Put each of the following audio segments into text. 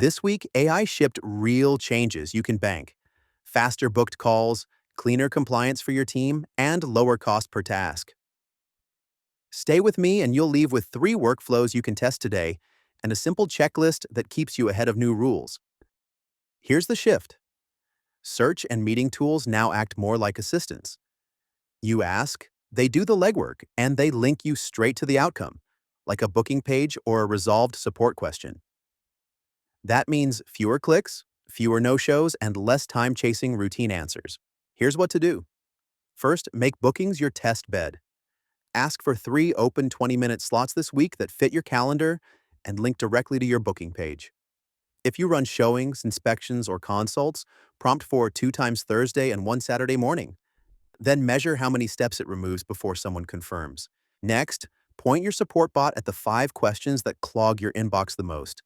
This week, AI shipped real changes you can bank. Faster booked calls, cleaner compliance for your team, and lower cost per task. Stay with me and you'll leave with 3 workflows you can test today and a simple checklist that keeps you ahead of new rules. Here's the shift. Search and meeting tools now act more like assistants. You ask, they do the legwork, and they link you straight to the outcome, like a booking page or a resolved support question. That means fewer clicks, fewer no-shows, and less time chasing routine answers. Here's what to do. First, make bookings your test bed. Ask for 3 open 20-minute slots this week that fit your calendar and link directly to your booking page. If you run showings, inspections, or consults, prompt for 2 times Thursday and 1 Saturday morning. Then measure how many steps it removes before someone confirms. Next, point your support bot at the 5 questions that clog your inbox the most.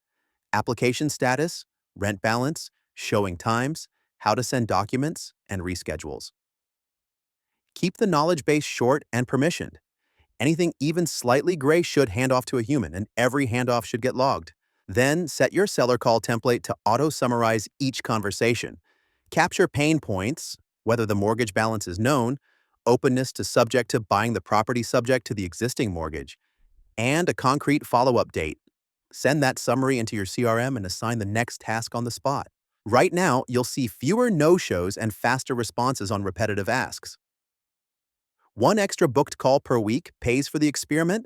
Application status, rent balance, showing times, how to send documents, and reschedules. Keep the knowledge base short and permissioned. Anything even slightly gray should hand off to a human, and every handoff should get logged. Then set your seller call template to auto-summarize each conversation. Capture pain points, whether the mortgage balance is known, openness to subject to buying the property subject to the existing mortgage, and a concrete follow-up date. Send that summary into your CRM and assign the next task on the spot. Right now, you'll see fewer no-shows and faster responses on repetitive asks. 1 extra booked call per week pays for the experiment.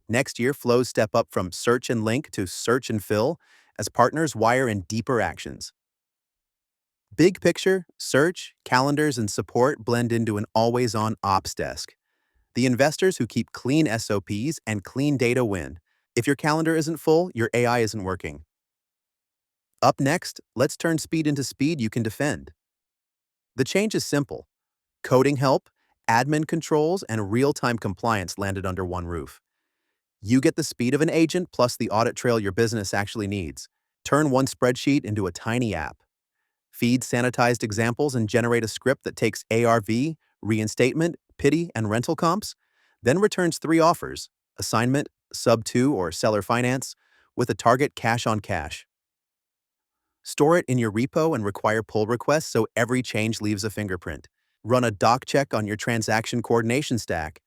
Next year, flows step up from search and link to search and fill as partners wire in deeper actions. Big picture, search, calendars, and support blend into an always-on ops desk. The investors who keep clean SOPs and clean data win. If your calendar isn't full, your AI isn't working. Up next, let's turn speed into speed you can defend. The change is simple. Coding help, admin controls, and real-time compliance landed under one roof. You get the speed of an agent plus the audit trail your business actually needs. Turn one spreadsheet into a tiny app. Feed sanitized examples and generate a script that takes ARV, reinstatement, pity, and rental comps, then returns 3 offers, assignment, sub-2, or seller finance, with a target cash on cash. Store it in your repo and require pull requests so every change leaves a fingerprint. Run a doc check on your transaction coordination stack.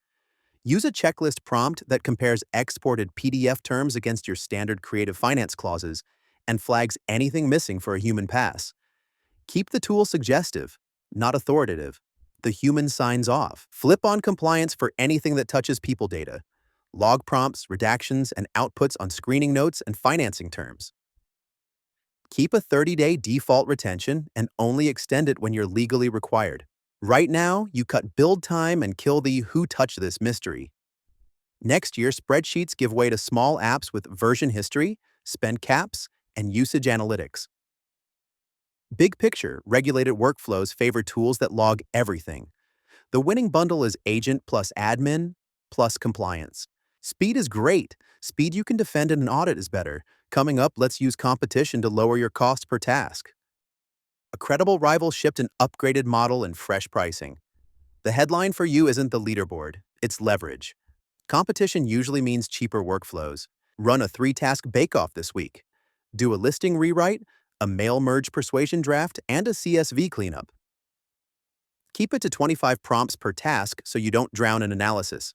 Use a checklist prompt that compares exported PDF terms against your standard creative finance clauses and flags anything missing for a human pass. Keep the tool suggestive, not authoritative. The human signs off. Flip on compliance for anything that touches people data. Log prompts, redactions, and outputs on screening notes and financing terms. Keep a 30-day default retention and only extend it when you're legally required. Right now, you cut build time and kill the who touched this mystery. Next year, spreadsheets give way to small apps with version history, spend caps, and usage analytics. Big picture, regulated workflows favor tools that log everything. The winning bundle is agent plus admin plus compliance. Speed is great. Speed you can defend in an audit is better. Coming up, let's use competition to lower your cost per task. A credible rival shipped an upgraded model and fresh pricing. The headline for you isn't the leaderboard, it's leverage. Competition usually means cheaper workflows. Run a 3-task bake-off this week. Do a listing rewrite, a mail merge persuasion draft, and a CSV cleanup. Keep it to 25 prompts per task so you don't drown in analysis.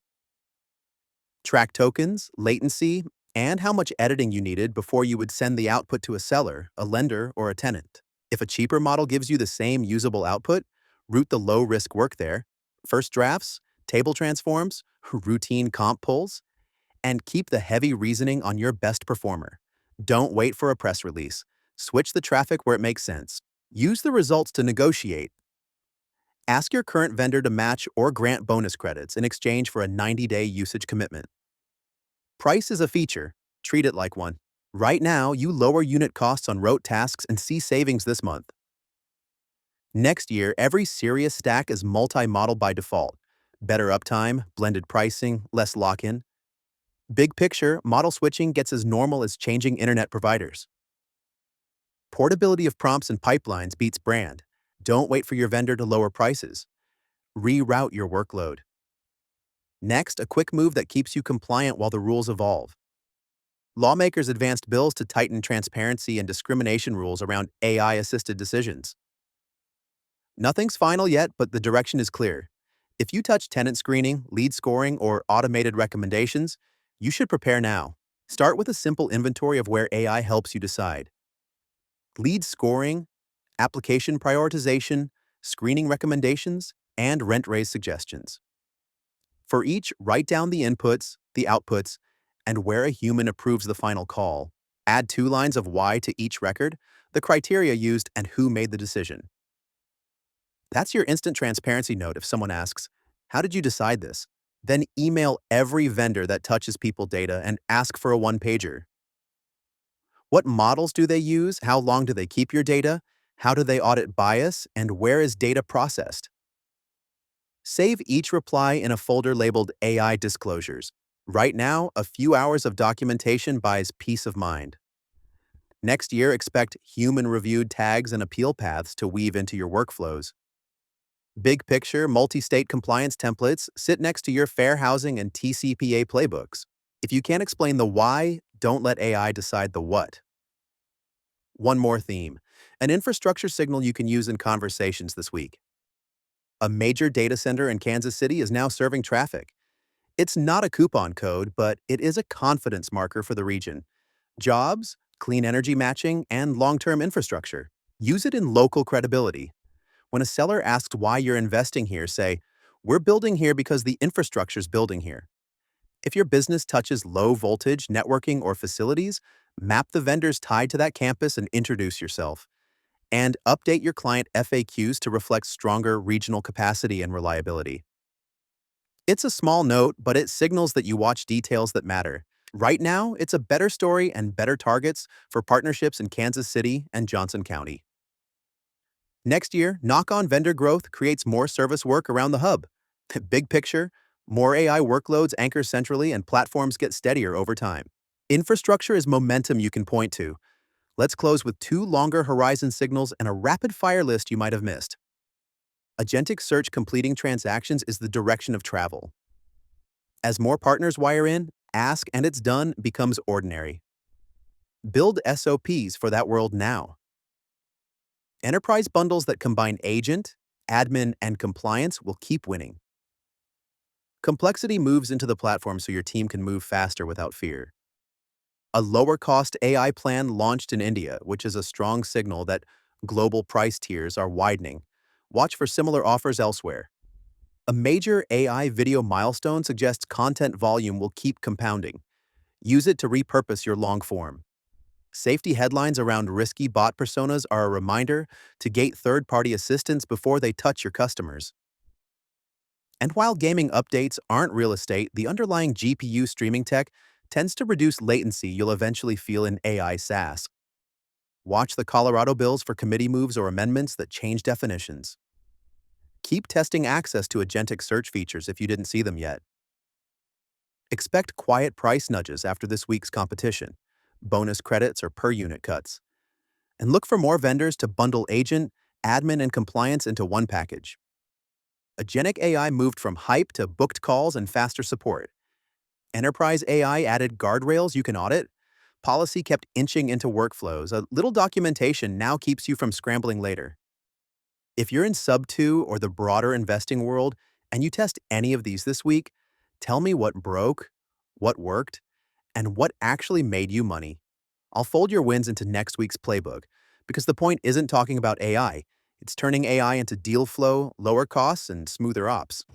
Track tokens, latency, and how much editing you needed before you would send the output to a seller, a lender, or a tenant. If a cheaper model gives you the same usable output, route the low-risk work there. First drafts, table transforms, routine comp pulls, and keep the heavy reasoning on your best performer. Don't wait for a press release. Switch the traffic where it makes sense. Use the results to negotiate. Ask your current vendor to match or grant bonus credits in exchange for a 90-day usage commitment. Price is a feature. Treat it like one. Right now, you lower unit costs on rote tasks and see savings this month. Next year, every serious stack is multi-model by default. Better uptime, blended pricing, less lock-in. Big picture, model switching gets as normal as changing internet providers. Portability of prompts and pipelines beats brand. Don't wait for your vendor to lower prices. Reroute your workload. Next, a quick move that keeps you compliant while the rules evolve. Lawmakers advanced bills to tighten transparency and discrimination rules around AI-assisted decisions. Nothing's final yet, but the direction is clear. If you touch tenant screening, lead scoring, or automated recommendations, you should prepare now. Start with a simple inventory of where AI helps you decide. Lead scoring, application prioritization, screening recommendations, and rent raise suggestions. For each, write down the inputs, the outputs, and where a human approves the final call. Add 2 lines of why to each record, the criteria used, and who made the decision. That's your instant transparency note if someone asks, "How did you decide this?" Then email every vendor that touches people data and ask for a one-pager. What models do they use? How long do they keep your data? How do they audit bias? And where is data processed? Save each reply in a folder labeled AI Disclosures. Right now, a few hours of documentation buys peace of mind. Next year, expect human-reviewed tags and appeal paths to weave into your workflows. Big picture, multi-state compliance templates sit next to your fair housing and TCPA playbooks. If you can't explain the why, don't let AI decide the what. One more theme, an infrastructure signal you can use in conversations this week. A major data center in Kansas City is now serving traffic. It's not a coupon code, but it is a confidence marker for the region. Jobs, clean energy matching, and long-term infrastructure. Use it in local credibility. When a seller asks why you're investing here, say, "We're building here because the infrastructure's building here." If your business touches low voltage, networking, or facilities, map the vendors tied to that campus and introduce yourself. And update your client FAQs to reflect stronger regional capacity and reliability. It's a small note, but it signals that you watch details that matter. Right now, it's a better story and better targets for partnerships in Kansas City and Johnson County. Next year, knock-on vendor growth creates more service work around the hub. Big picture, more AI workloads anchor centrally and platforms get steadier over time. Infrastructure is momentum you can point to. Let's close with 2 longer horizon signals and a rapid-fire list you might have missed. Agentic search completing transactions is the direction of travel. As more partners wire in, ask and it's done becomes ordinary. Build SOPs for that world now. Enterprise bundles that combine agent, admin, and compliance will keep winning. Complexity moves into the platform so your team can move faster without fear. A lower-cost AI plan launched in India, which is a strong signal that global price tiers are widening. Watch for similar offers elsewhere. A major AI video milestone suggests content volume will keep compounding. Use it to repurpose your long form. Safety headlines around risky bot personas are a reminder to gate third-party assistance before they touch your customers. And while gaming updates aren't real estate, the underlying GPU streaming tech tends to reduce latency you'll eventually feel in AI SaaS. Watch the Colorado bills for committee moves or amendments that change definitions. Keep testing access to agentic search features if you didn't see them yet. Expect quiet price nudges after this week's competition, bonus credits or per-unit cuts. And look for more vendors to bundle agent, admin, and compliance into one package. Agentic AI moved from hype to booked calls and faster support. Enterprise AI added guardrails you can audit. Policy kept inching into workflows. A little documentation now keeps you from scrambling later. If you're in Sub-2 or the broader investing world and you test any of these this week, tell me what broke, what worked, and what actually made you money. I'll fold your wins into next week's playbook because the point isn't talking about AI. It's turning AI into deal flow, lower costs, and smoother ops.